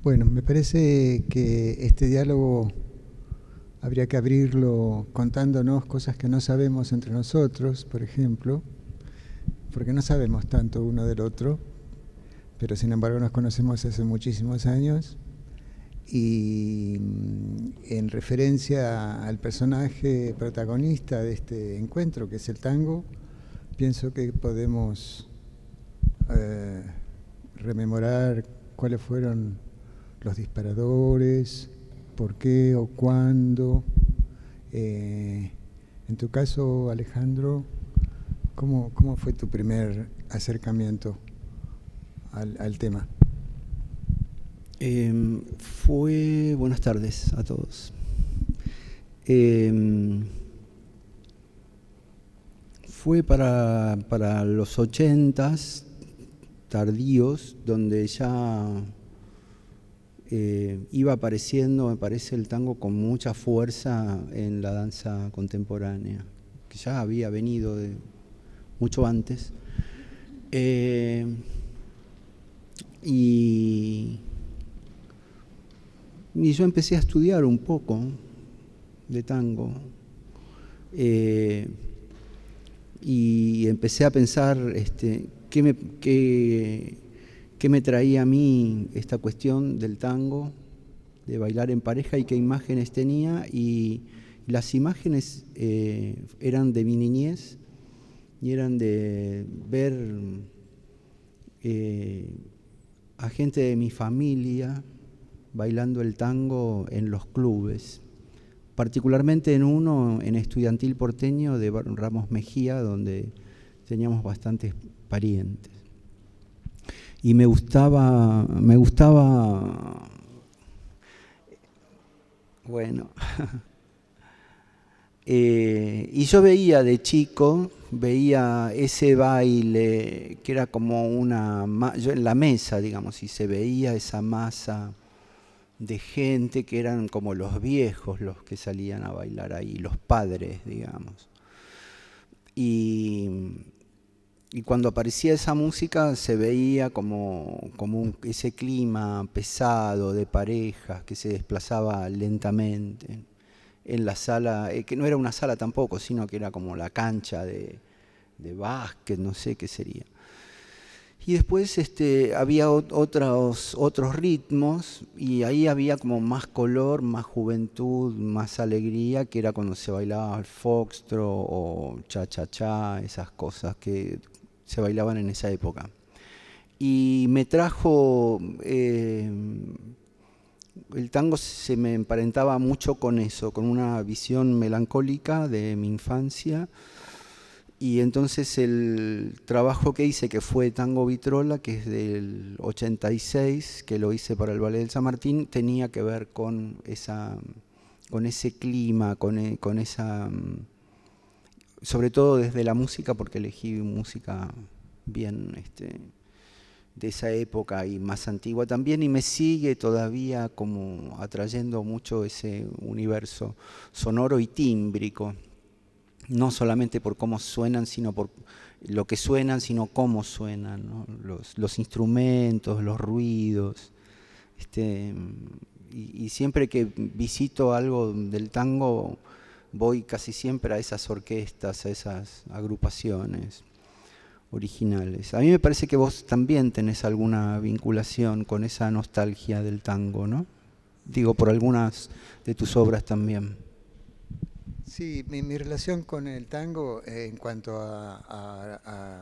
Bueno, me parece que este diálogo habría que abrirlo contándonos cosas que no sabemos entre nosotros, por ejemplo, porque no sabemos tanto uno del otro, pero sin embargo nos conocemos hace muchísimos años. Y en referencia al personaje protagonista de este encuentro, que es el tango, pienso que podemos eh, rememorar cuáles fueron los disparadores, por qué o cuándo. En tu caso, Alejandro, ¿cómo fue tu primer acercamiento al tema? Buenas tardes a todos. Fue para los 80s tardíos, donde ya iba apareciendo, me parece, el tango con mucha fuerza en la danza contemporánea, que ya había venido de mucho antes. Y yo empecé a estudiar un poco de tango y empecé a pensar qué me traía a mí esta cuestión del tango, de bailar en pareja, y qué imágenes tenía. Y las imágenes eran de mi niñez y eran de ver a gente de mi familia bailando el tango en los clubes, particularmente en uno, en Estudiantil Porteño de Ramos Mejía, donde teníamos bastantes parientes. Y me gustaba, bueno, y yo veía de chico, veía ese baile que era como yo en la mesa, digamos, y se veía esa masa de gente que eran como los viejos los que salían a bailar ahí, los padres, digamos. Y cuando aparecía esa música se veía como ese clima pesado de parejas que se desplazaba lentamente en la sala, que no era una sala tampoco, sino que era como la cancha de básquet, no sé qué sería. Y después había otros ritmos, y ahí había como más color, más juventud, más alegría, que era cuando se bailaba el foxtrot o cha-cha-cha, esas cosas que se bailaban en esa época. Y me trajo, el tango se me emparentaba mucho con eso, con una visión melancólica de mi infancia. Y entonces el trabajo que hice, que fue Tango Vitrola, que es del 86, que lo hice para el Ballet del San Martín, tenía que ver con ese clima, con esa, sobre todo desde la música, porque elegí música bien de esa época y más antigua también, y me sigue todavía como atrayendo mucho ese universo sonoro y tímbrico. No solamente por cómo suenan, sino por lo que suenan, sino cómo suenan, ¿no? Los instrumentos, los ruidos. Y siempre que visito algo del tango, voy casi siempre a esas orquestas, a esas agrupaciones originales. A mí me parece que vos también tenés alguna vinculación con esa nostalgia del tango, ¿no? Digo, por algunas de tus obras también. Sí, mi relación con el tango en cuanto a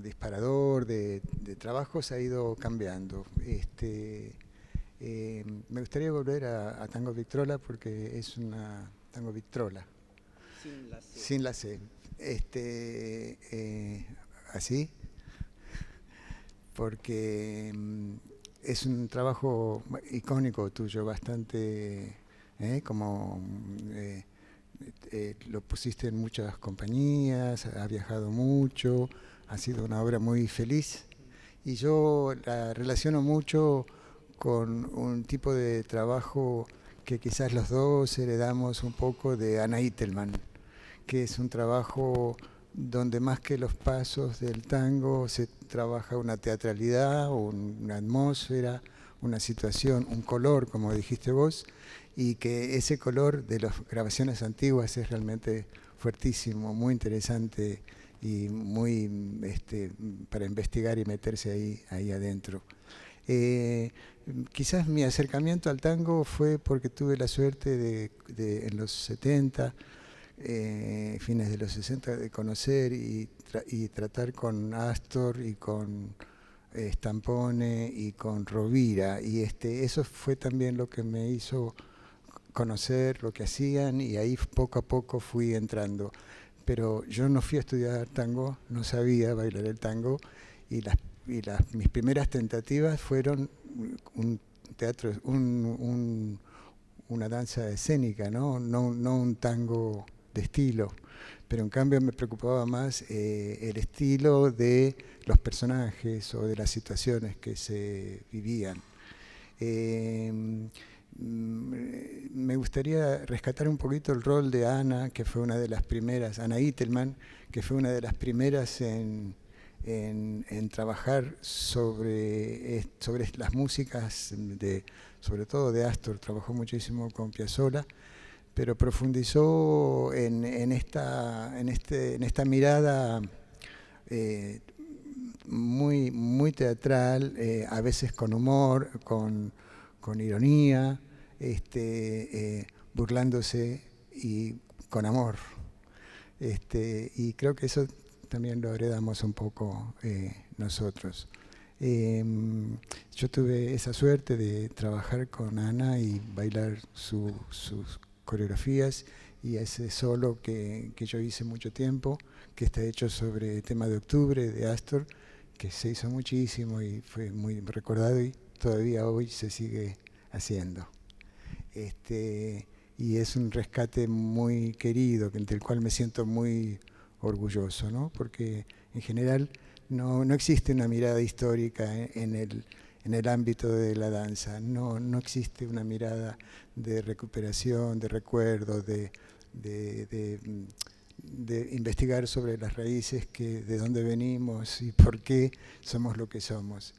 disparador de trabajos ha ido cambiando. Me gustaría volver a Tango Victrola porque es una Tango Victrola, Sin la C. sin la C. Así, porque es un trabajo icónico tuyo, bastante como lo pusiste en muchas compañías, has viajado mucho, ha sido una obra muy feliz y yo la relaciono mucho con un tipo de trabajo que quizás los dos heredamos un poco de Anna Itelman, que es un trabajo donde más que los pasos del tango se trabaja una teatralidad, una atmósfera, una situación, un color, como dijiste vos, y que ese color de las grabaciones antiguas es realmente fuertísimo, muy interesante y muy para investigar y meterse ahí adentro. Eh, Quizás mi acercamiento al tango fue porque tuve la suerte en los 70, fines de los 60, de conocer y tratar con Astor y con Stampone y con Rovira. Y eso fue también lo que me hizo conocer lo que hacían, y ahí poco a poco fui entrando. Pero yo no fui a estudiar tango, no sabía bailar el tango, y mis primeras tentativas fueron un teatro, una danza escénica, no un tango de estilo. Pero en cambio me preocupaba más el estilo de los personajes o de las situaciones que se vivían. Me gustaría rescatar un poquito el rol de Ana, que fue una de las primeras, Ana Itelman, que fue una de las primeras en trabajar sobre las músicas, sobre todo de Astor. Trabajó muchísimo con Piazzolla, pero profundizó en esta mirada eh, muy teatral, a veces con humor, con ironía, burlándose y con amor. Y creo que eso también lo heredamos un poco nosotros. Yo tuve esa suerte de trabajar con Ana y bailar sus coreografías, y ese solo que yo hice mucho tiempo, que está hecho sobre el tema de Octubre de Astor, que se hizo muchísimo y fue muy recordado, y todavía hoy se sigue haciendo. Y es un rescate muy querido, del cual me siento muy orgulloso, ¿no? Porque en general no existe una mirada histórica en el ámbito de la danza, no existe una mirada de recuperación, de recuerdo, de investigar sobre las raíces, de dónde venimos y por qué somos lo que somos.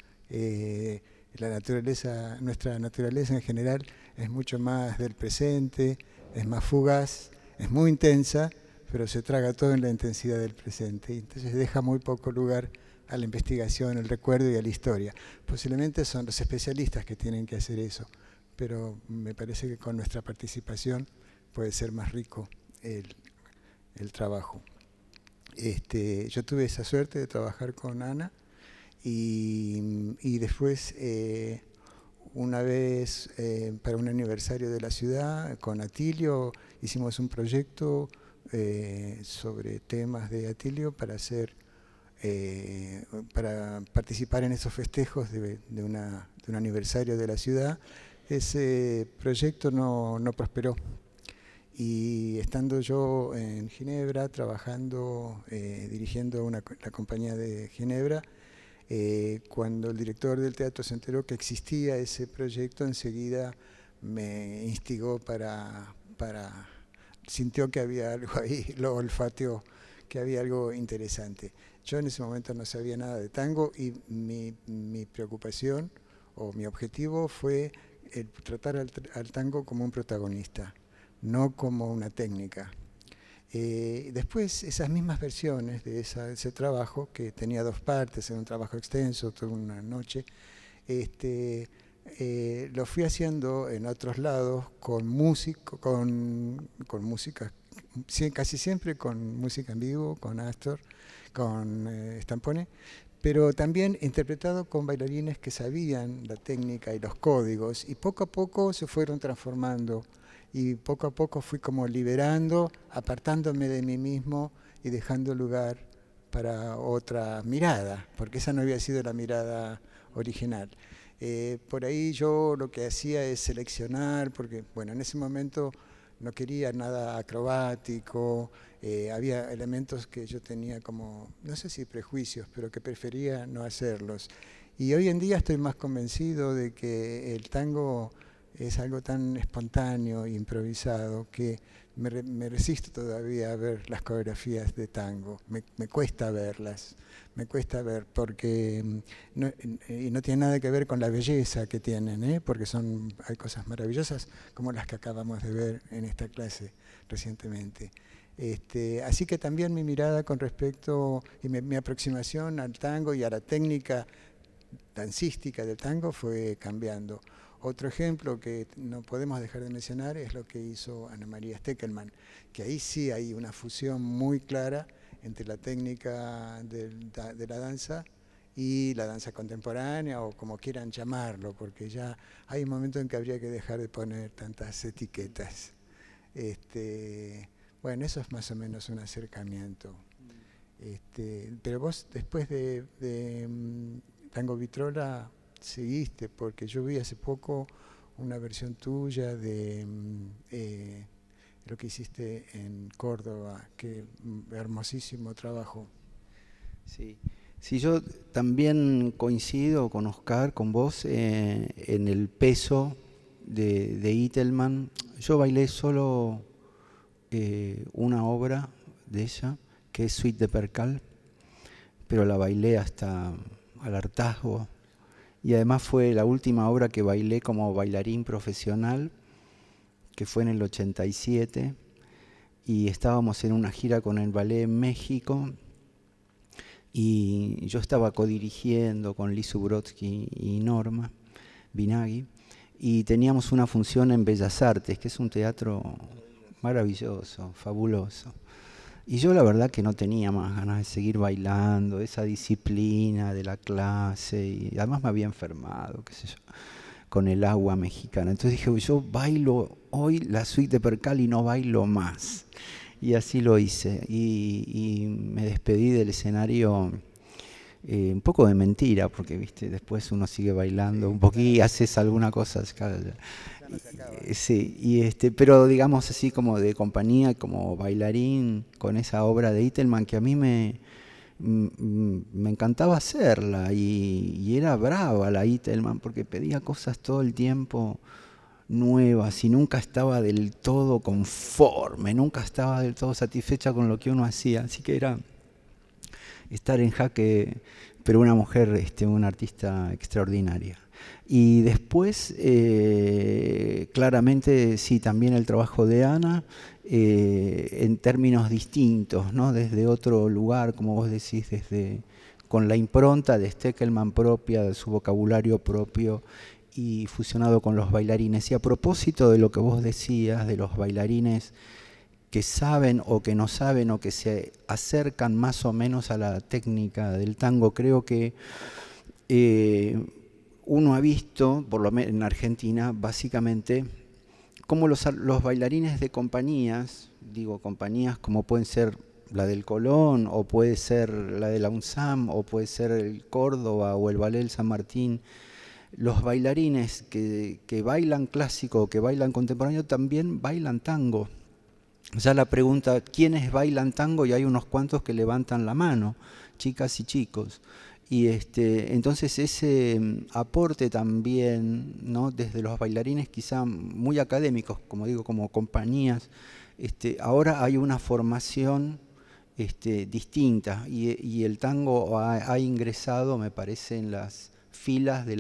Nuestra naturaleza en general es mucho más del presente, es más fugaz, es muy intensa, pero se traga todo en la intensidad del presente, y entonces deja muy poco lugar a la investigación, al recuerdo y a la historia. Posiblemente son los especialistas que tienen que hacer eso, pero me parece que con nuestra participación puede ser más rico el trabajo. Yo tuve esa suerte de trabajar con Ana, y después una vez para un aniversario de la ciudad con Atilio hicimos un proyecto sobre temas de Atilio para participar en esos festejos de un aniversario de la ciudad. Ese proyecto no prosperó, y estando yo en Ginebra trabajando, dirigiendo la compañía de Ginebra, cuando el director del teatro se enteró que existía ese proyecto, enseguida me instigó sintió que había algo ahí, lo olfateó, que había algo interesante. Yo en ese momento no sabía nada de tango, y mi preocupación o mi objetivo fue tratar al tango como un protagonista, no como una técnica. Después, esas mismas versiones de ese trabajo, que tenía dos partes, era un trabajo extenso, toda una noche, lo fui haciendo en otros lados con música, casi siempre con música en vivo, con Astor, con Stampone, pero también interpretado con bailarines que sabían la técnica y los códigos, y poco a poco se fueron transformando, y poco a poco fui como liberando, apartándome de mí mismo y dejando lugar para otra mirada, porque esa no había sido la mirada original. Por ahí yo lo que hacía es seleccionar, porque bueno, en ese momento no quería nada acrobático, había elementos que yo tenía como, no sé si prejuicios, pero que prefería no hacerlos. Y hoy en día estoy más convencido de que el tango es algo tan espontáneo, improvisado, que me resisto todavía a ver las coreografías de tango, me cuesta verlas, me cuesta ver porque y no tiene nada que ver con la belleza que tienen, porque hay cosas maravillosas como las que acabamos de ver en esta clase recientemente. Así que también mi mirada con respecto y mi aproximación al tango y a la técnica dancística del tango fue cambiando. Otro ejemplo que no podemos dejar de mencionar es lo que hizo Ana María Steckelmann, que ahí sí hay una fusión muy clara entre la técnica de la danza y la danza contemporánea, o como quieran llamarlo, porque ya hay un momento en que habría que dejar de poner tantas etiquetas. Bueno, eso es más o menos un acercamiento. Pero vos, después de Tango Vitrola, seguiste, porque yo vi hace poco una versión tuya de lo que hiciste en Córdoba, que hermosísimo trabajo. Sí. Sí, yo también coincido con Oscar, con vos, en el peso de Itelman. Yo bailé solo una obra de ella, que es Suite de Percal, pero la bailé hasta al hartazgo. Y además fue la última obra que bailé como bailarín profesional, que fue en el 87, y estábamos en una gira con el ballet en México, y yo estaba codirigiendo con Lisu Brodsky y Norma Binaghi, y teníamos una función en Bellas Artes, que es un teatro maravilloso, fabuloso. Y yo la verdad que no tenía más ganas de seguir bailando, esa disciplina de la clase, y además me había enfermado, qué sé yo, con el agua mexicana. Entonces dije, yo bailo hoy la suite de Percal y no bailo más. Y así lo hice, y me despedí del escenario un poco de mentira, porque viste, después uno sigue bailando un poquito y haces alguna cosa. Sí, pero digamos así como de compañía, como bailarín, con esa obra de Itelman que a mí me encantaba hacerla, y era brava la Itelman porque pedía cosas todo el tiempo nuevas y nunca estaba del todo conforme, nunca estaba del todo satisfecha con lo que uno hacía, así que era estar en jaque, pero una mujer, una artista extraordinaria. Y después, claramente, sí, también el trabajo de Ana, en términos distintos, ¿no? Desde otro lugar, como vos decís, con la impronta de Steckelmann propia, de su vocabulario propio, y fusionado con los bailarines. Y a propósito de lo que vos decías, de los bailarines que saben o que no saben o que se acercan más o menos a la técnica del tango, creo que uno ha visto, por lo menos en Argentina, básicamente, cómo los bailarines de compañías, digo compañías como pueden ser la del Colón, o puede ser la de la UNSAM, o puede ser el Córdoba o el Ballet del San Martín, los bailarines que bailan clásico o que bailan contemporáneo también bailan tango. Ya la pregunta, ¿quiénes bailan tango? Y hay unos cuantos que levantan la mano, chicas y chicos. Y entonces ese aporte también, ¿no? Desde los bailarines quizá muy académicos, como digo, como compañías, ahora hay una formación distinta, y el tango ha ingresado, me parece, en las filas de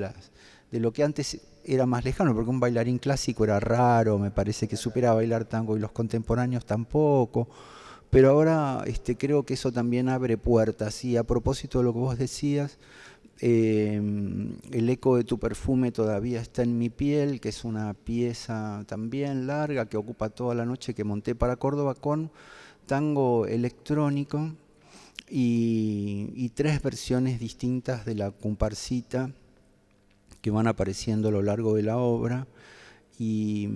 lo que antes era más lejano, porque un bailarín clásico era raro, me parece que supiera bailar tango, y los contemporáneos tampoco. Pero ahora creo que eso también abre puertas. Y a propósito de lo que vos decías, El eco de tu perfume todavía está en mi piel, que es una pieza también larga que ocupa toda la noche, que monté para Córdoba con tango electrónico y 3 versiones distintas de la comparsita que van apareciendo a lo largo de la obra. Y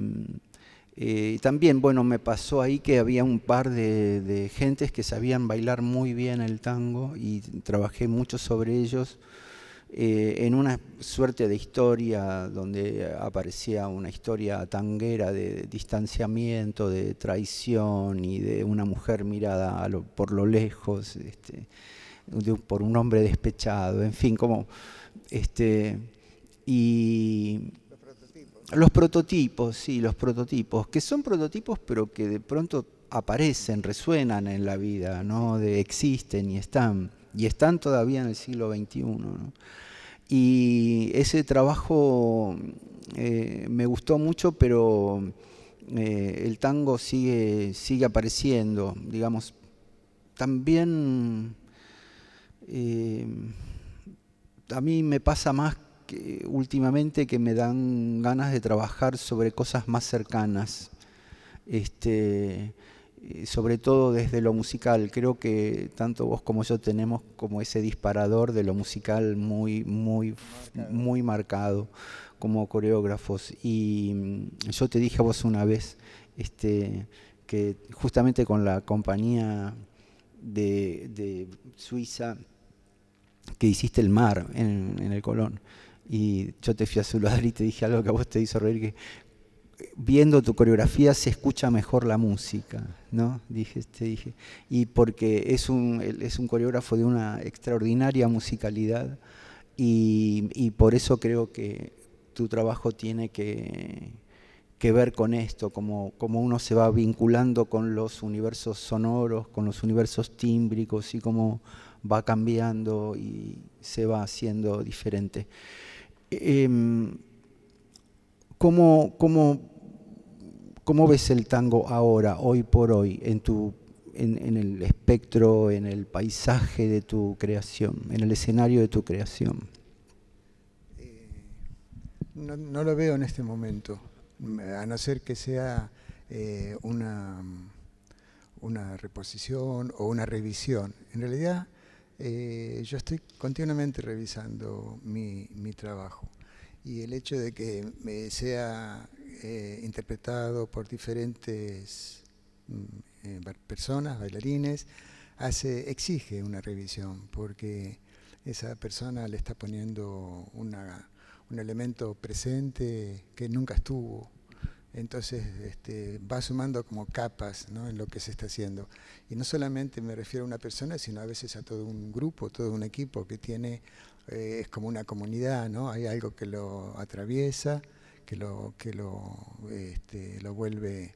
también, bueno, me pasó ahí que había un par de gentes que sabían bailar muy bien el tango, y trabajé mucho sobre ellos en una suerte de historia donde aparecía una historia tanguera de distanciamiento, de traición y de una mujer mirada por lo lejos, por un hombre despechado, en fin, como y Los prototipos, sí, los prototipos, que son prototipos pero que de pronto aparecen, resuenan en la vida, ¿no? Existen y están todavía en el siglo XXI, ¿no? Y ese trabajo me gustó mucho, pero el tango sigue apareciendo, digamos. También a mí me pasa más que últimamente que me dan ganas de trabajar sobre cosas más cercanas, sobre todo desde lo musical. Creo que tanto vos como yo tenemos como ese disparador de lo musical muy marcado como coreógrafos. Y yo te dije a vos una vez que justamente con la compañía de Suiza que hiciste el mar en el Colón, y yo te fui a saludar y te dije algo que a vos te hizo reír, que viendo tu coreografía se escucha mejor la música, ¿no? Te dije, y porque es un coreógrafo de una extraordinaria musicalidad, y por eso creo que tu trabajo tiene que ver con esto, como uno se va vinculando con los universos sonoros, con los universos tímbricos, y cómo va cambiando y se va haciendo diferente. ¿Cómo ves el tango ahora, hoy por hoy, en el espectro, en el paisaje de tu creación, en el escenario de tu creación? No lo veo en este momento, a no ser que sea una reposición o una revisión. En realidad, yo estoy continuamente revisando mi trabajo, y el hecho de que sea interpretado por diferentes personas, bailarines, exige una revisión, porque esa persona le está poniendo un elemento presente que nunca estuvo. Entonces va sumando como capas, ¿no?, en lo que se está haciendo. Y no solamente me refiero a una persona, sino a veces a todo un grupo, todo un equipo que tiene, es como una comunidad, ¿no? Hay algo que lo atraviesa, lo vuelve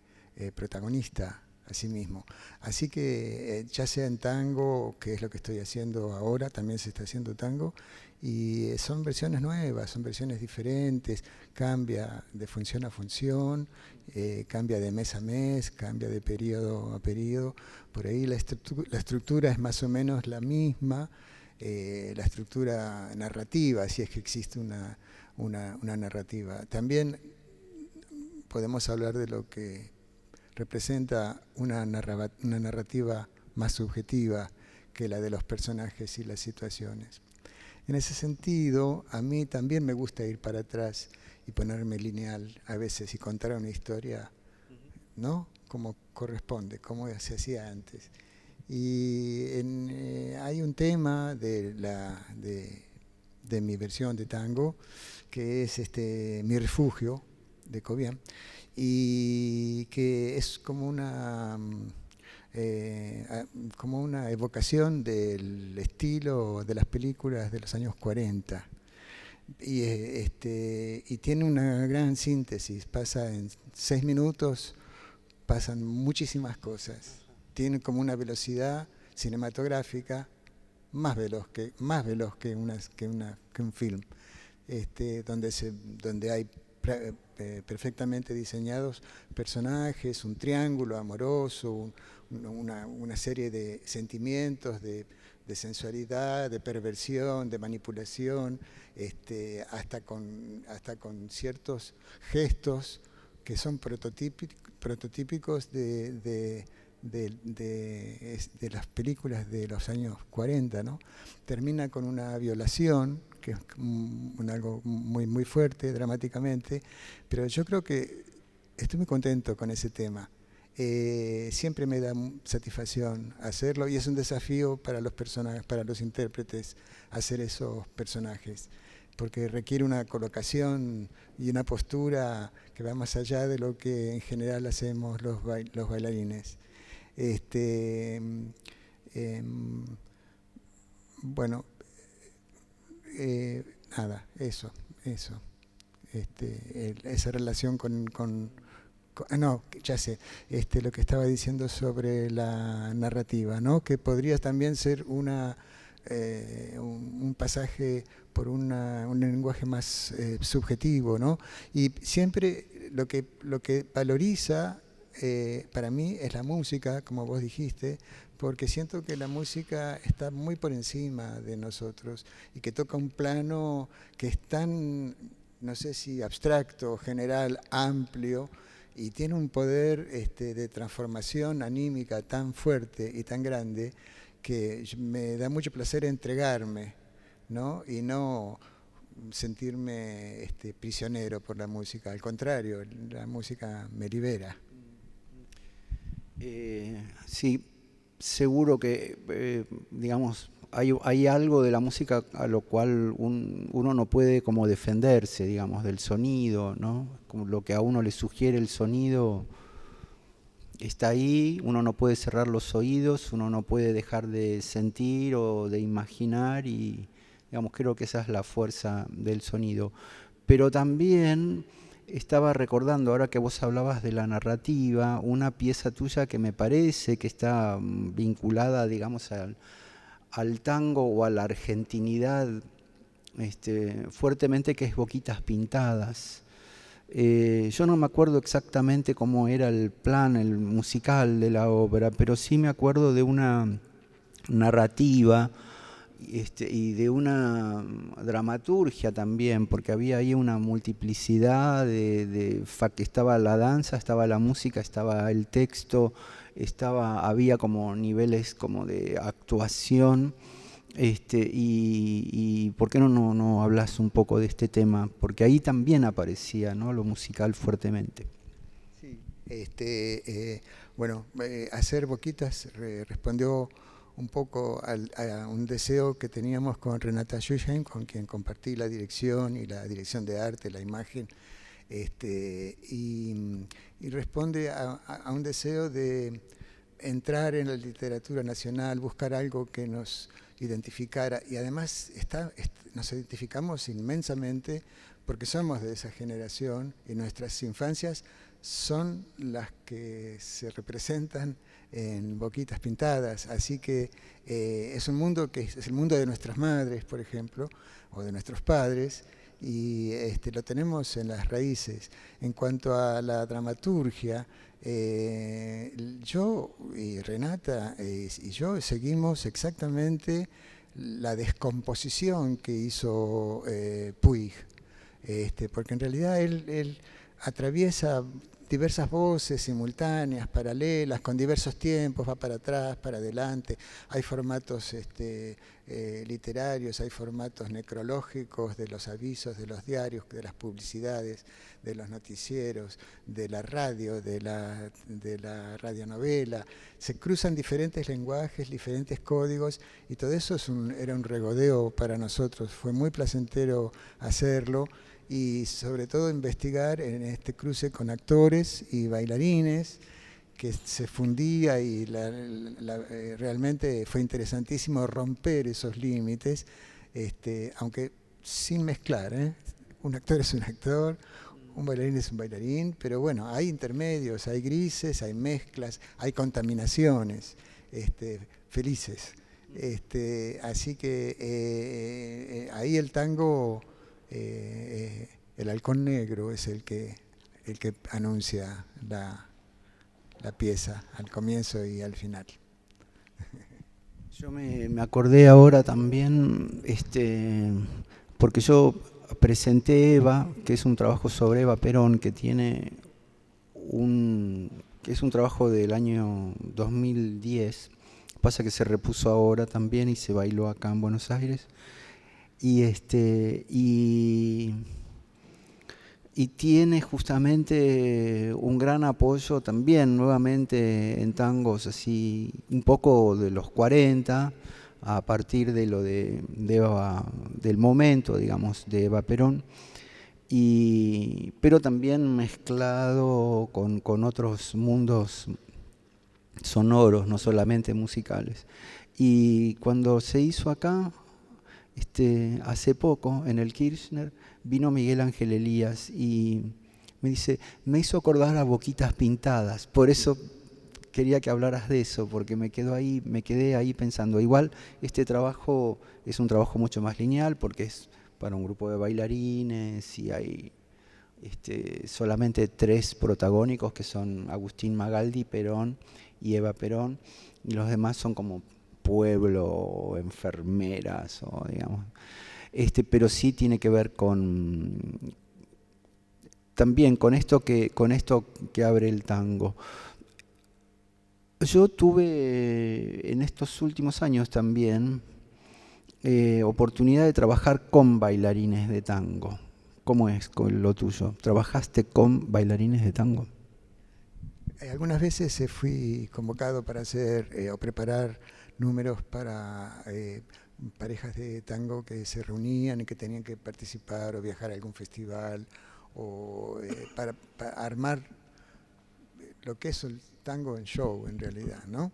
protagonista a sí mismo. Así que ya sea en tango, que es lo que estoy haciendo ahora, también se está haciendo tango, y son versiones nuevas, son versiones diferentes, cambia de función a función, cambia de mes a mes, cambia de periodo a periodo. Por ahí la estructura es más o menos la misma, la estructura narrativa, si es que existe una narrativa. También podemos hablar de lo que representa una narrativa más subjetiva que la de los personajes y las situaciones. En ese sentido, a mí también me gusta ir para atrás y ponerme lineal a veces y contar una historia, ¿no?, como corresponde, como se hacía antes. Y hay un tema de mi versión de tango, que es Mi Refugio, de Cobian, y que es como una evocación del estilo de las películas de los años 40. Y tiene una gran síntesis, pasa en 6 minutos, pasan muchísimas cosas. Tiene como una velocidad cinematográfica más veloz que un film, donde hay perfectamente diseñados personajes, un triángulo amoroso, una serie de sentimientos, de sensualidad, de perversión, de manipulación, hasta con ciertos gestos que son prototípicos de las películas de los años 40, ¿no? Termina con una violación, que es algo muy fuerte dramáticamente, pero yo creo que estoy muy contento con ese tema. Siempre me da satisfacción hacerlo, y es un desafío para los personajes, para los intérpretes, hacer esos personajes, porque requiere una colocación y una postura que va más allá de lo que en general hacemos los bailarines. Bueno, nada, eso. esa relación no, ya sé, lo que estaba diciendo sobre la narrativa, ¿no? Que podría también ser un pasaje por un lenguaje más subjetivo, ¿no? Y siempre lo que valoriza para mí es la música, como vos dijiste, porque siento que la música está muy por encima de nosotros y que toca un plano que es tan, no sé si abstracto, general, amplio, y tiene un poder de transformación anímica tan fuerte y tan grande que me da mucho placer entregarme, ¿no? Y no sentirme prisionero por la música. Al contrario, la música me libera. Sí, seguro que, digamos, hay algo de la música a lo cual uno no puede como defenderse, digamos, del sonido, ¿no? Como lo que a uno le sugiere el sonido está ahí, uno no puede cerrar los oídos, uno no puede dejar de sentir o de imaginar y, digamos, creo que esa es la fuerza del sonido. Pero también estaba recordando, ahora que vos hablabas de la narrativa, una pieza tuya que me parece que está vinculada, digamos, al tango o a la argentinidad fuertemente, que es Boquitas Pintadas. Yo no me acuerdo exactamente cómo era el plan, el musical de la obra, pero sí me acuerdo de una narrativa y de una dramaturgia también, porque había ahí una multiplicidad que estaba la danza, estaba la música, estaba el texto, había como niveles como de actuación. Y ¿por qué no hablas un poco de este tema? Porque ahí también aparecía, ¿no?, lo musical fuertemente. Sí. Bueno, hacer Boquitas respondió un poco a un deseo que teníamos con Renata Schüchheim, con quien compartí la dirección y la dirección de arte, la imagen, y responde a un deseo de entrar en la literatura nacional, buscar algo que nos identificara, y además nos identificamos inmensamente porque somos de esa generación y nuestras infancias son las que se representan en Boquitas Pintadas, así que es un mundo que es el mundo de nuestras madres, por ejemplo, o de nuestros padres, y lo tenemos en las raíces. En cuanto a la dramaturgia, yo y Renata y yo seguimos exactamente la descomposición que hizo Puig, porque en realidad él atraviesa diversas voces simultáneas, paralelas, con diversos tiempos, va para atrás, para adelante. Hay formatos literarios, hay formatos necrológicos de los avisos, de los diarios, de las publicidades, de los noticieros, de la radio, de la radionovela. Se cruzan diferentes lenguajes, diferentes códigos, y todo eso era un regodeo para nosotros. Fue muy placentero hacerlo, y sobre todo investigar en este cruce con actores y bailarines que se fundía, y realmente fue interesantísimo romper esos límites, aunque sin mezclar, ¿eh? Un actor es un actor, un bailarín es un bailarín, pero bueno, hay intermedios, hay grises, hay mezclas, hay contaminaciones felices. Así que ahí el tango, el halcón negro es el que anuncia la pieza al comienzo y al final. Yo me acordé ahora también, porque yo presenté Eva, que es un trabajo sobre Eva Perón, que es un trabajo del año 2010, pasa que se repuso ahora también y se bailó acá en Buenos Aires, y tiene justamente un gran apoyo también nuevamente en tangos así un poco de los 40, a partir de lo de Eva, del momento, digamos, de Eva Perón, pero también mezclado con otros mundos sonoros, no solamente musicales. Y cuando se hizo acá, Hace poco, en el Kirchner, vino Miguel Ángel Elías y me dice, me hizo acordar a Boquitas Pintadas. Por eso quería que hablaras de eso, porque me quedé ahí pensando. Igual este trabajo es un trabajo mucho más lineal, porque es para un grupo de bailarines y hay solamente 3 protagónicos, que son Agustín Magaldi, Perón y Eva Perón, y los demás son como pueblo o enfermeras, o digamos. Pero sí tiene que ver también con esto que abre el tango. Yo tuve en estos últimos años también oportunidad de trabajar con bailarines de tango. ¿Cómo es con lo tuyo? ¿Trabajaste con bailarines de tango? Algunas veces fui convocado para hacer o preparar números para parejas de tango que se reunían y que tenían que participar o viajar a algún festival o para armar lo que es el tango en show en realidad, ¿no?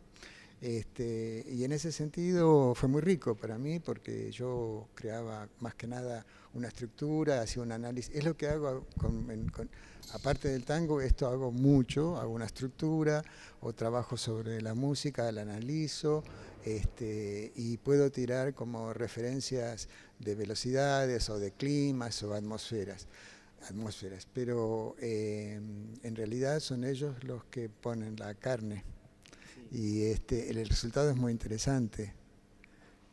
Y en ese sentido fue muy rico para mí porque yo creaba más que nada una estructura, hacía un análisis. Es lo que hago aparte del tango, esto hago mucho, hago una estructura o trabajo sobre la música, la analizo y puedo tirar como referencias de velocidades o de climas o atmósferas, pero en realidad son ellos los que ponen la carne. Y el resultado es muy interesante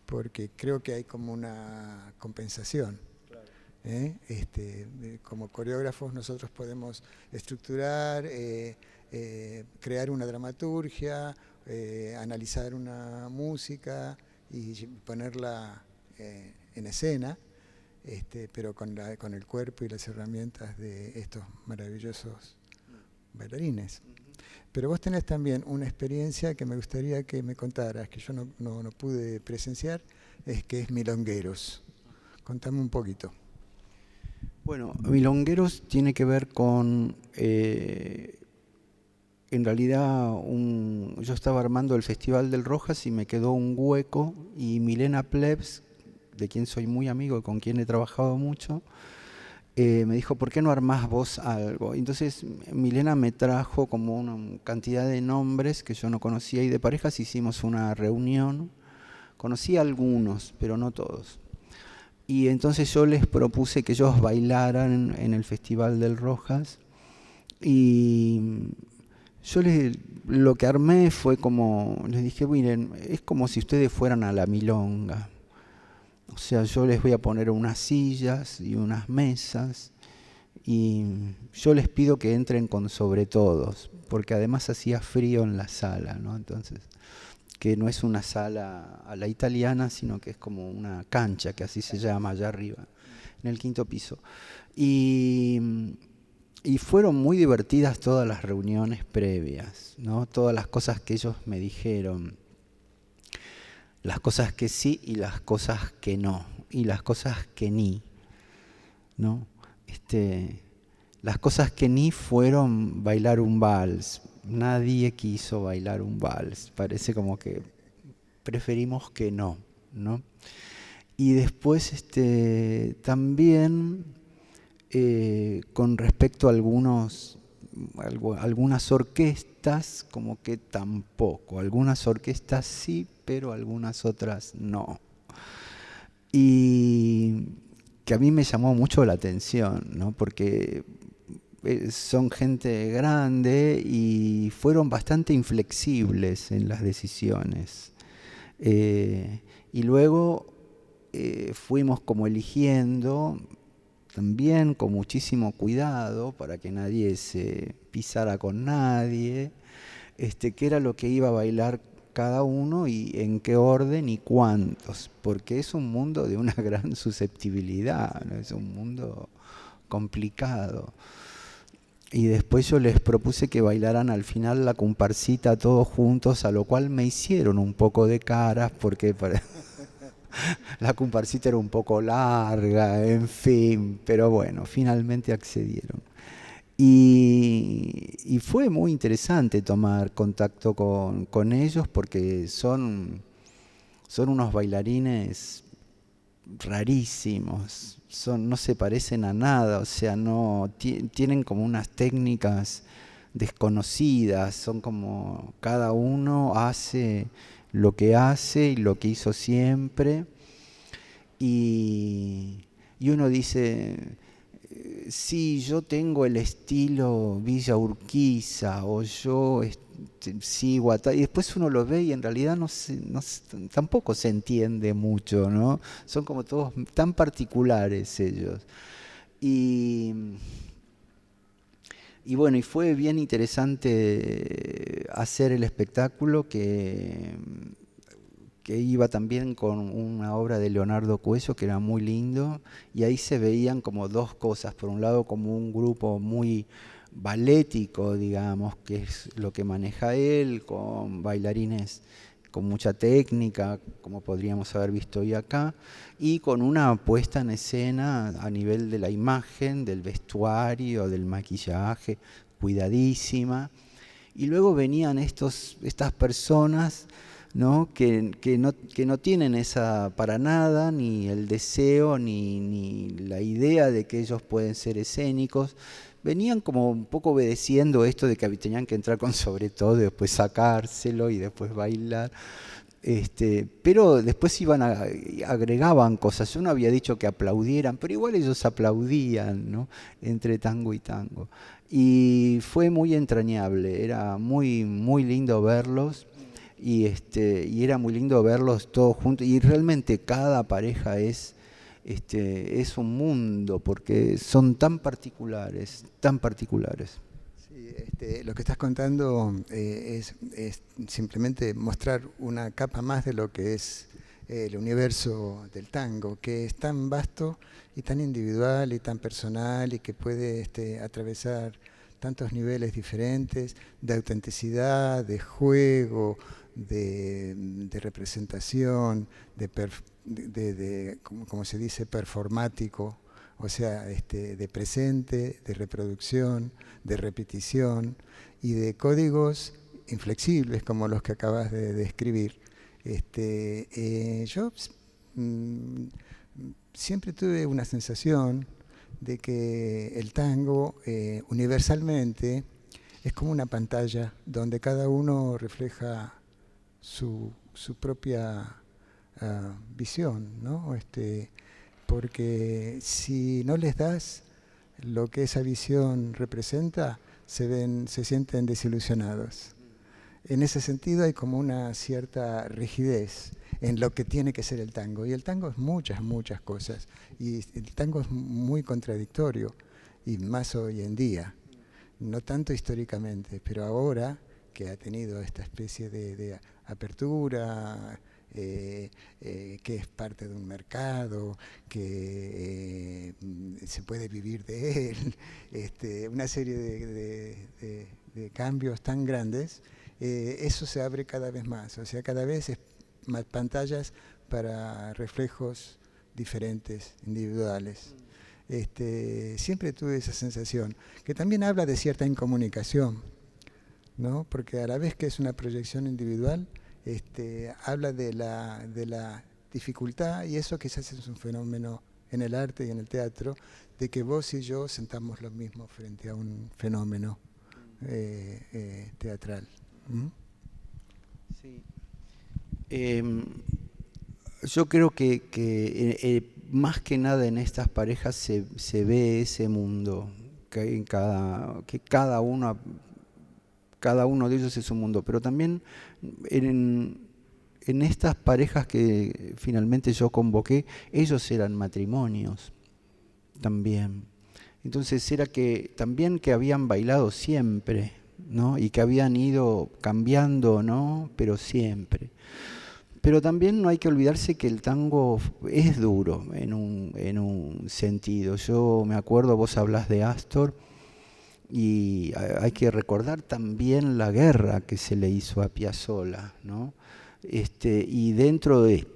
porque creo que hay como una compensación. Como coreógrafos nosotros podemos estructurar, crear una dramaturgia, analizar una música y ponerla en escena, pero con el cuerpo y las herramientas de estos maravillosos bailarines. Pero vos tenés también una experiencia que me gustaría que me contaras, que yo no pude presenciar, que es Milongueros. Contame un poquito. Bueno, Milongueros tiene que ver con, en realidad, yo estaba armando el Festival del Rojas y me quedó un hueco, y Milena Plebs, de quien soy muy amigo y con quien he trabajado mucho, me dijo, ¿por qué no armás vos algo? Entonces Milena me trajo como una cantidad de nombres que yo no conocía, y de parejas hicimos una reunión. Conocí a algunos, pero no todos. Y entonces yo les propuse que ellos bailaran en el Festival del Rojas, y yo lo que armé fue como, les dije, miren, es como si ustedes fueran a la milonga. O sea, yo les voy a poner unas sillas y unas mesas, y yo les pido que entren con sobretodos, porque además hacía frío en la sala, ¿no? Entonces, que no es una sala a la italiana, sino que es como una cancha, que así se llama allá arriba, en el 5º piso. Y fueron muy divertidas todas las reuniones previas, ¿no? Todas las cosas que ellos me dijeron. Las cosas que sí y las cosas que no, y las cosas que ni, ¿no? Las cosas que ni fueron bailar un vals. Nadie quiso bailar un vals. Parece como que preferimos que no, ¿no? Y después también con respecto a algunas orquestas, como que tampoco. Algunas orquestas sí, pero algunas otras no. Y que a mí me llamó mucho la atención, ¿no? Porque son gente grande y fueron bastante inflexibles en las decisiones. Y luego fuimos como eligiendo, también con muchísimo cuidado para que nadie se pisara con nadie, qué era lo que iba a bailar cada uno y en qué orden y cuántos, porque es un mundo de una gran susceptibilidad, ¿no? Es un mundo complicado. Y después yo les propuse que bailaran al final la comparsita todos juntos, a lo cual me hicieron un poco de caras, porque la comparsita era un poco larga, en fin, pero bueno, finalmente accedieron. Y fue muy interesante tomar contacto con ellos, porque son unos bailarines rarísimos, no se parecen a nada, o sea, no tienen como unas técnicas desconocidas, son como cada uno hace lo que hace y lo que hizo siempre, y uno dice, sí, yo tengo el estilo Villa Urquiza, o yo sigo a tal, y después uno lo ve y en realidad tampoco se entiende mucho, ¿no? Son como todos tan particulares ellos. Y, y bueno, y fue bien interesante hacer el espectáculo que iba también con una obra de Leonardo Cueso que era muy lindo, y ahí se veían como dos cosas. Por un lado, como un grupo muy ballético, digamos, que es lo que maneja él, con bailarines con mucha técnica, como podríamos haber visto hoy acá, y con una puesta en escena a nivel de la imagen, del vestuario, del maquillaje, cuidadísima. Y luego venían estas personas, ¿no? Que no tienen esa para nada, ni el deseo, ni la idea de que ellos pueden ser escénicos. Venían como un poco obedeciendo esto de que tenían que entrar con sobre todo, y después sacárselo y después bailar. Pero después agregaban cosas. Yo no había dicho que aplaudieran, pero igual ellos aplaudían, ¿no? Entre tango y tango. Y fue muy entrañable, era muy, muy lindo verlos. Y era muy lindo verlos todos juntos, y realmente cada pareja es un mundo, porque son tan particulares, tan particulares. Sí, lo que estás contando es simplemente mostrar una capa más de lo que es el universo del tango, que es tan vasto y tan individual y tan personal, y que puede atravesar tantos niveles diferentes de autenticidad, de juego, de representación, como se dice, performático, o sea, de presente, de reproducción, de repetición y de códigos inflexibles como los que acabas de describir. Yo siempre tuve una sensación de que el tango universalmente es como una pantalla donde cada uno refleja su propia visión, ¿no? Porque si no les das lo que esa visión representa, se sienten desilusionados. En ese sentido hay como una cierta rigidez en lo que tiene que ser el tango. Y el tango es muchas, muchas cosas. Y el tango es muy contradictorio, y más hoy en día. No tanto históricamente, pero ahora que ha tenido esta especie de apertura, que es parte de un mercado, que se puede vivir de él, una serie de cambios tan grandes, eso se abre cada vez más, o sea, cada vez es más pantallas para reflejos diferentes, individuales. Siempre tuve esa sensación, que también habla de cierta incomunicación, ¿no? Porque a la vez que es una proyección individual, habla de la dificultad, y eso quizás es un fenómeno en el arte y en el teatro, de que vos y yo sentamos lo mismo frente a un fenómeno teatral. ¿Mm? Sí. Yo creo que más que nada en estas parejas se ve ese mundo, que cada uno de ellos es un mundo, pero también en estas parejas que finalmente yo convoqué, ellos eran matrimonios también. Entonces era que también que habían bailado siempre, ¿no? Y que habían ido cambiando, ¿no? Pero siempre. Pero también no hay que olvidarse que el tango es duro en un sentido. Yo me acuerdo, vos hablás de Astor, y hay que recordar también la guerra que se le hizo a Piazzolla, ¿no? Y dentro de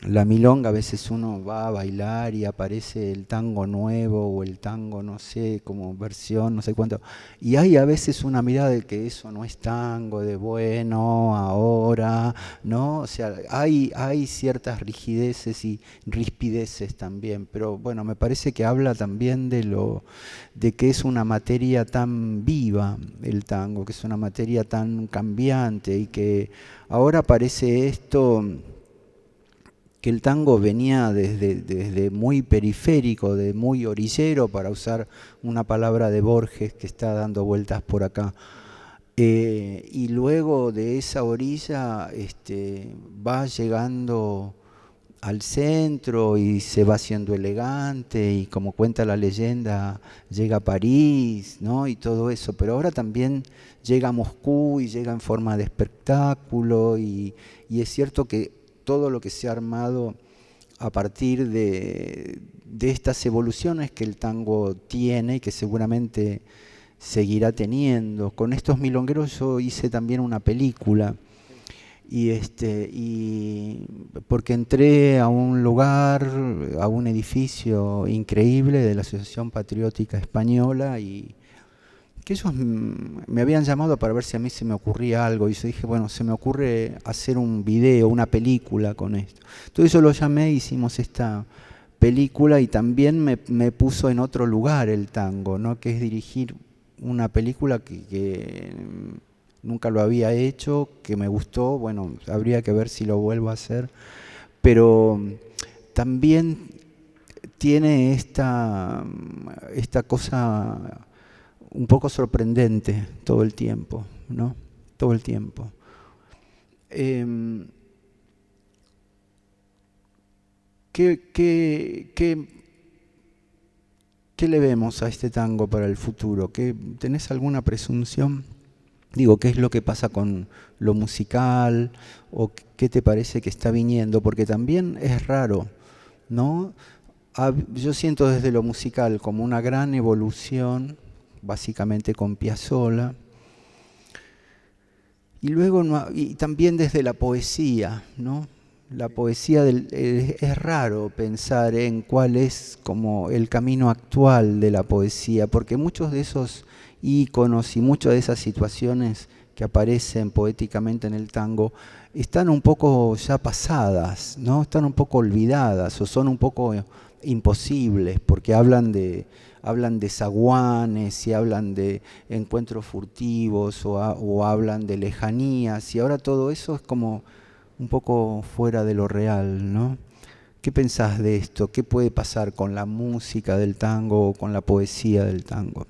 la milonga, a veces uno va a bailar y aparece el tango nuevo o el tango, no sé, como versión, no sé cuánto. Y hay a veces una mirada de que eso no es tango, de bueno, ahora, ¿no? O sea, hay ciertas rigideces y rispideces también, pero bueno, me parece que habla también de que es una materia tan viva el tango, que es una materia tan cambiante y que ahora parece esto que el tango venía desde muy periférico, de muy orillero, para usar una palabra de Borges que está dando vueltas por acá. Y luego de esa orilla va llegando al centro y se va haciendo elegante y como cuenta la leyenda llega a París, ¿no? Y todo eso, pero ahora también llega a Moscú y llega en forma de espectáculo y es cierto que todo lo que se ha armado a partir de estas evoluciones que el tango tiene y que seguramente seguirá teniendo. Con estos milongueros yo hice también una película y porque entré a un lugar, a un edificio increíble de la Asociación Patriótica Española y que ellos me habían llamado para ver si a mí se me ocurría algo y yo dije, bueno, se me ocurre hacer un video, una película con esto. Entonces yo lo llamé, hicimos esta película y también me puso en otro lugar el tango, ¿no? Que es dirigir una película que nunca lo había hecho, que me gustó, bueno, habría que ver si lo vuelvo a hacer, pero también tiene esta cosa un poco sorprendente todo el tiempo, ¿no? Todo el tiempo. ¿Qué le vemos a este tango para el futuro? ¿Tenés alguna presunción? Digo, ¿qué es lo que pasa con lo musical? ¿O qué te parece que está viniendo? Porque también es raro, ¿no? Yo siento desde lo musical como una gran evolución, básicamente con Piazzolla, y luego y también desde la poesía, ¿no? La poesía es raro pensar en cuál es como el camino actual de la poesía, porque muchos de esos íconos y muchas de esas situaciones que aparecen poéticamente en el tango están un poco ya pasadas, ¿no? Están un poco olvidadas o son un poco imposibles, porque hablan de zaguanes y hablan de encuentros furtivos o hablan de lejanías y ahora todo eso es como un poco fuera de lo real, ¿no? ¿Qué pensás de esto? ¿Qué puede pasar con la música del tango o con la poesía del tango?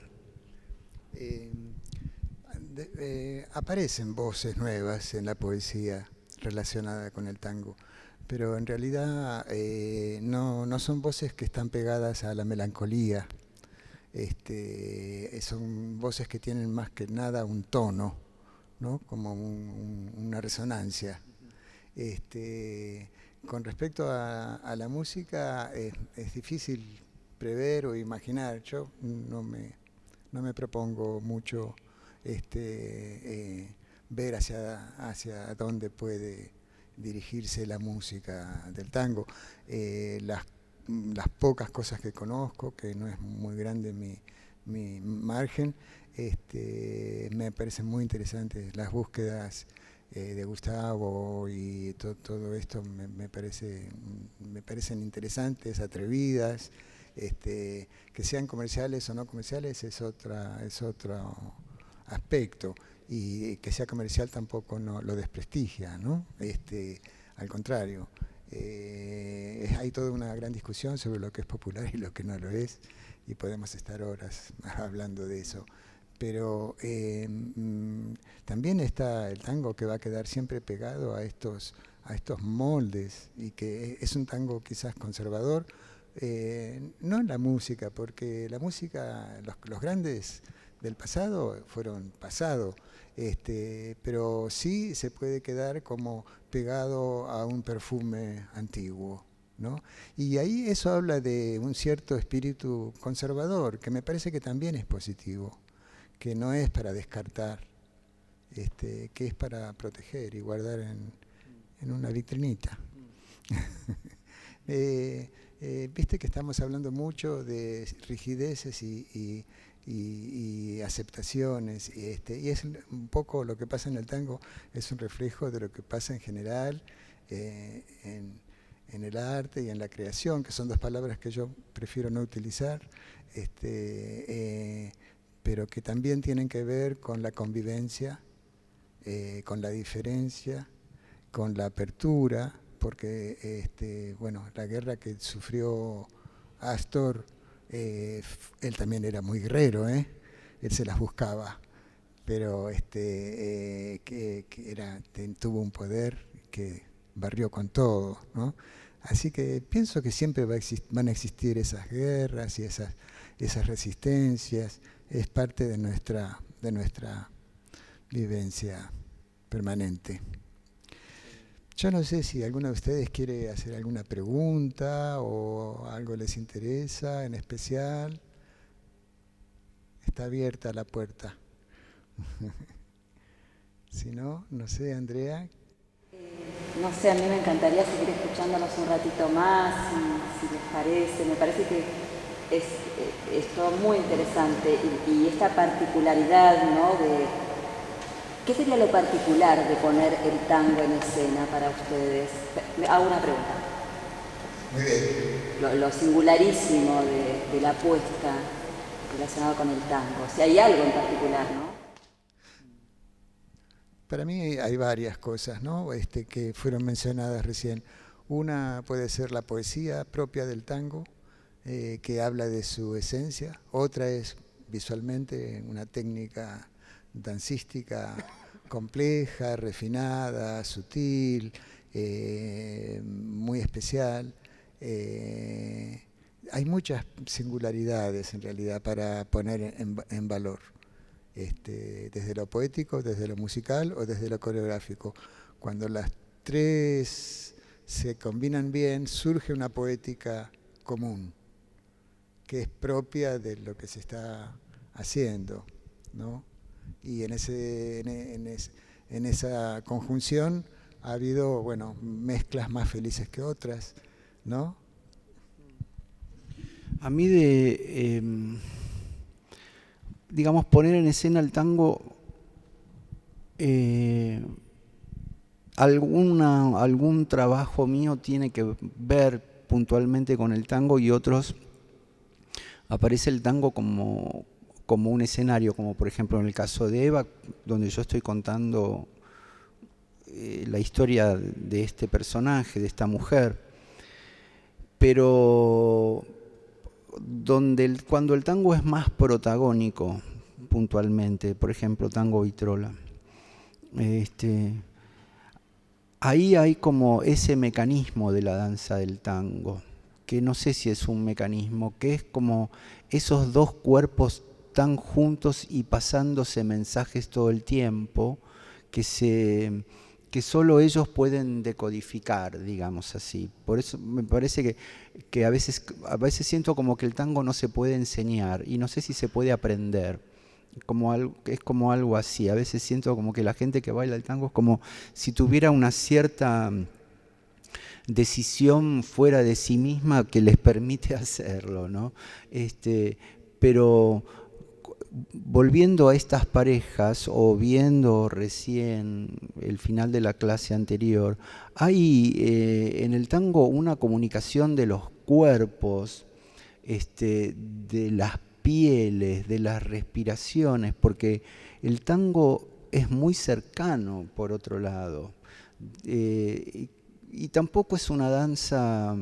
Aparecen voces nuevas en la poesía relacionada con el tango, pero en realidad no son voces que están pegadas a la melancolía. Son voces que tienen más que nada un tono, ¿no? Como una resonancia. Con respecto a la música, es difícil prever o imaginar. Yo no me propongo mucho ver hacia dónde puede dirigirse la música del tango. Las pocas cosas que conozco, que no es muy grande mi margen, me parecen muy interesantes las búsquedas de Gustavo y todo esto me parecen interesantes, atrevidas. Que sean comerciales o no comerciales es otro aspecto, y que sea comercial tampoco no lo desprestigia, ¿no? Al contrario, hay toda una gran discusión sobre lo que es popular y lo que no lo es, y podemos estar horas hablando de eso. Pero también está el tango, que va a quedar siempre pegado a estos moldes, y que es un tango quizás conservador, no en la música, porque la música, los grandes del pasado fueron pasado, pero sí se puede quedar como pegado a un perfume antiguo, ¿no? Y ahí eso habla de un cierto espíritu conservador, que me parece que también es positivo, que no es para descartar, que es para proteger y guardar en una vitrinita. Viste que estamos hablando mucho de rigideces y aceptaciones, y es un poco lo que pasa en el tango, es un reflejo de lo que pasa en general en el arte y en la creación, que son dos palabras que yo prefiero no utilizar, pero que también tienen que ver con la convivencia, con la diferencia, con la apertura, porque bueno, la guerra que sufrió Astor, él también era muy guerrero, él se las buscaba, pero tuvo un poder que barrió con todo, ¿no? Así que pienso que siempre van a existir esas guerras y esas resistencias, es parte de nuestra vivencia permanente. Yo no sé si alguno de ustedes quiere hacer alguna pregunta o algo les interesa en especial. Está abierta la puerta. Si no, no sé, Andrea. No sé, a mí me encantaría seguir escuchándonos un ratito más, si les parece. Me parece que es todo muy interesante y esta particularidad, ¿no? ¿Qué sería lo particular de poner el tango en escena para ustedes? Hago una pregunta. Muy bien. Lo singularísimo de la apuesta relacionado con el tango. Si hay algo en particular, ¿no? Para mí hay varias cosas, ¿no? Que fueron mencionadas recién. Una puede ser la poesía propia del tango, que habla de su esencia. Otra es visualmente una técnica dancística compleja, refinada, sutil, muy especial. Hay muchas singularidades en realidad para poner en valor, desde lo poético, desde lo musical o desde lo coreográfico. Cuando las tres se combinan bien, surge una poética común, que es propia de lo que se está haciendo, ¿no? Y en esa conjunción ha habido, bueno, mezclas más felices que otras, ¿no? A mí digamos, poner en escena el tango, algún trabajo mío tiene que ver puntualmente con el tango y otros aparece el tango como un escenario, como por ejemplo en el caso de Eva, donde yo estoy contando la historia de este personaje, de esta mujer, pero cuando el tango es más protagónico puntualmente, por ejemplo Tango Vitrola, ahí hay como ese mecanismo de la danza del tango, que no sé si es un mecanismo, que es como esos dos cuerpos tan juntos y pasándose mensajes todo el tiempo, que solo ellos pueden decodificar, digamos así. Por eso me parece que a veces siento como que el tango no se puede enseñar y no sé si se puede aprender. Es como algo así. A veces siento como que la gente que baila el tango es como si tuviera una cierta decisión fuera de sí misma que les permite hacerlo, ¿no? Pero volviendo a estas parejas o viendo recién el final de la clase anterior, hay en el tango una comunicación de los cuerpos, de las pieles, de las respiraciones, porque el tango es muy cercano, por otro lado, y tampoco es una danza,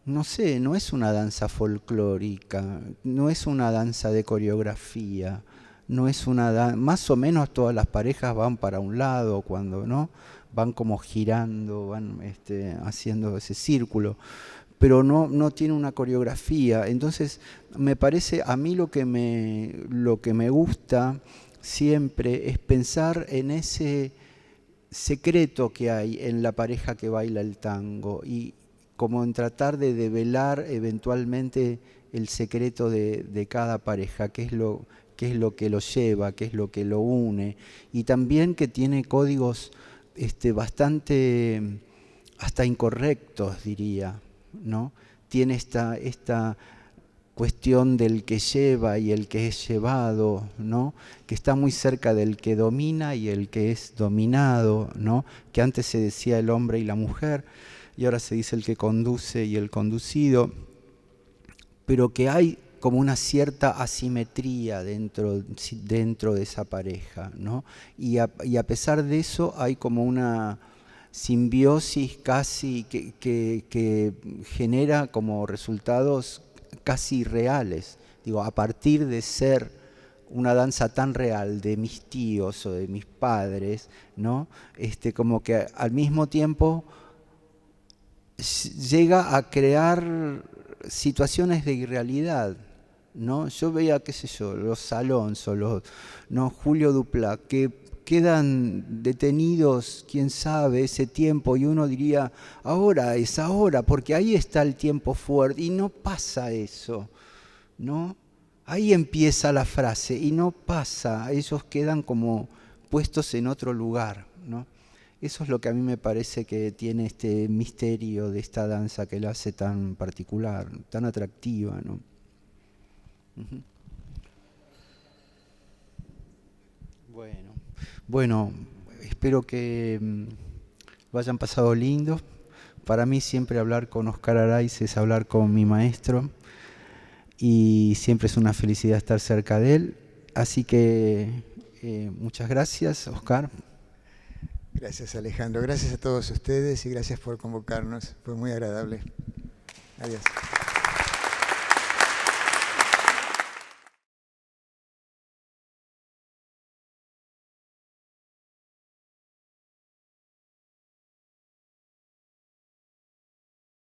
no sé, no es una danza folclórica, no es una danza de coreografía, no es una más o menos todas las parejas van para un lado cuando, ¿no? Van como girando, van haciendo ese círculo, pero no tiene una coreografía. Entonces, me parece, a mí lo que me gusta siempre es pensar en ese secreto que hay en la pareja que baila el tango y como en tratar de develar eventualmente el secreto de cada pareja, qué es lo que lo lleva, qué es lo que lo une, y también que tiene códigos bastante hasta incorrectos, diría, ¿no? Tiene esta cuestión del que lleva y el que es llevado, ¿no? Que está muy cerca del que domina y el que es dominado, ¿no? Que antes se decía el hombre y la mujer, y ahora se dice el que conduce y el conducido, pero que hay como una cierta asimetría dentro de esa pareja, ¿no? Y a pesar de eso hay como una simbiosis casi que genera como resultados casi reales. Digo, a partir de ser una danza tan real de mis tíos o de mis padres, ¿no? Como que al mismo tiempo llega a crear situaciones de irrealidad, ¿no? Yo veía, qué sé yo, los Alonso, ¿no? Julio Dupla, que quedan detenidos, quién sabe, ese tiempo, y uno diría, ahora es ahora, porque ahí está el tiempo fuerte, y no pasa eso, ¿no? Ahí empieza la frase, y no pasa, ellos quedan como puestos en otro lugar, ¿no? Eso es lo que a mí me parece que tiene este misterio de esta danza que la hace tan particular, tan atractiva, ¿no? Uh-huh. Bueno, espero que lo hayan pasado lindo. Para mí siempre hablar con Oscar Araiz es hablar con mi maestro y siempre es una felicidad estar cerca de él. Así que muchas gracias, Oscar. Gracias, Alejandro. Gracias a todos ustedes y gracias por convocarnos. Fue muy agradable. Adiós.